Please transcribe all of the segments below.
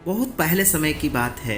बहुत पहले समय की बात है।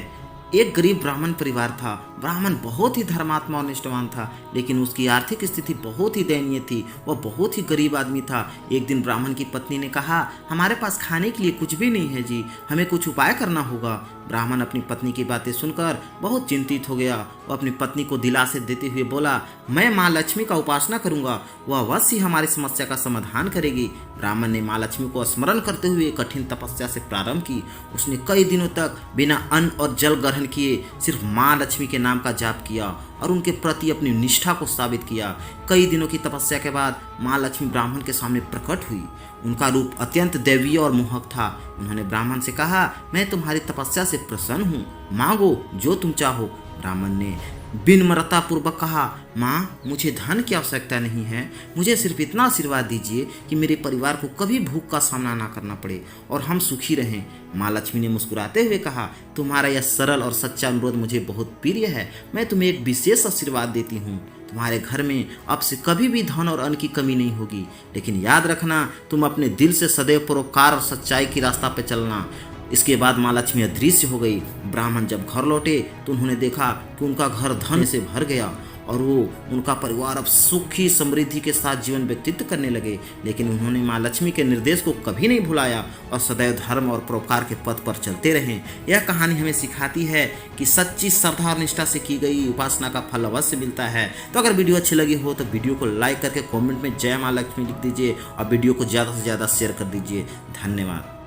एक गरीब ब्राह्मण परिवार था। ब्राह्मण बहुत ही धर्मात्मा और निष्ठावान था, लेकिन उसकी आर्थिक स्थिति बहुत ही दयनीय थी। वह बहुत ही गरीब आदमी था। एक दिन ब्राह्मण की पत्नी ने कहा, हमारे पास खाने के लिए कुछ भी नहीं है जी, हमें कुछ उपाय करना होगा। ब्राह्मण अपनी पत्नी की बातें सुनकर बहुत चिंतित हो गया। वह अपनी पत्नी को दिलासे देते हुए बोला, मैं माँ लक्ष्मी का उपासना करूंगा, वह अवश्य हमारी समस्या का समाधान करेगी। ब्राह्मण ने माँ लक्ष्मी को स्मरण करते हुए कठिन तपस्या से प्रारंभ की। उसने कई दिनों तक बिना अन्न और जल ग्रहण किए सिर्फ माँ लक्ष्मी के नाम का जाप किया और उनके प्रति अपनी निष्ठा को साबित किया। कई दिनों की तपस्या के बाद माँ लक्ष्मी ब्राह्मण के सामने प्रकट हुई। उनका रूप अत्यंत दैवीय और मोहक था। उन्होंने ब्राह्मण से कहा, मैं तुम्हारी तपस्या से प्रसन्न हूँ, मांगो जो तुम चाहो। ब्राह्मण ने विनम्रता पूर्वक कहा, माँ मुझे धन की आवश्यकता नहीं है, मुझे सिर्फ इतना आशीर्वाद दीजिए कि मेरे परिवार को कभी भूख का सामना ना करना पड़े और हम सुखी रहें। माँ लक्ष्मी ने मुस्कुराते हुए कहा, तुम्हारा यह सरल और सच्चा अनुरोध मुझे बहुत प्रिय है। मैं तुम्हें एक विशेष आशीर्वाद देती हूँ। तुम्हारे घर में अब से कभी भी धन और अन्न की कमी नहीं होगी, लेकिन याद रखना तुम अपने दिल से सदैव परोपकार और सच्चाई की रास्ता पर चलना। इसके बाद माँ लक्ष्मी अदृश्य हो गई। ब्राह्मण जब घर लौटे तो उन्होंने देखा कि उनका घर धन से भर गया और उनका परिवार अब सुखी समृद्धि के साथ जीवन व्यतीत करने लगे। लेकिन उन्होंने माँ लक्ष्मी के निर्देश को कभी नहीं भुलाया और सदैव धर्म और परोपकार के पथ पर चलते रहे। यह कहानी हमें सिखाती है कि सच्ची श्रद्धा और निष्ठा से की गई उपासना का फल अवश्य मिलता है। तो अगर वीडियो अच्छी लगी हो तो वीडियो को लाइक करके कॉमेंट में जय माँ लक्ष्मी लिख दीजिए और वीडियो को ज़्यादा से ज़्यादा शेयर कर दीजिए। धन्यवाद।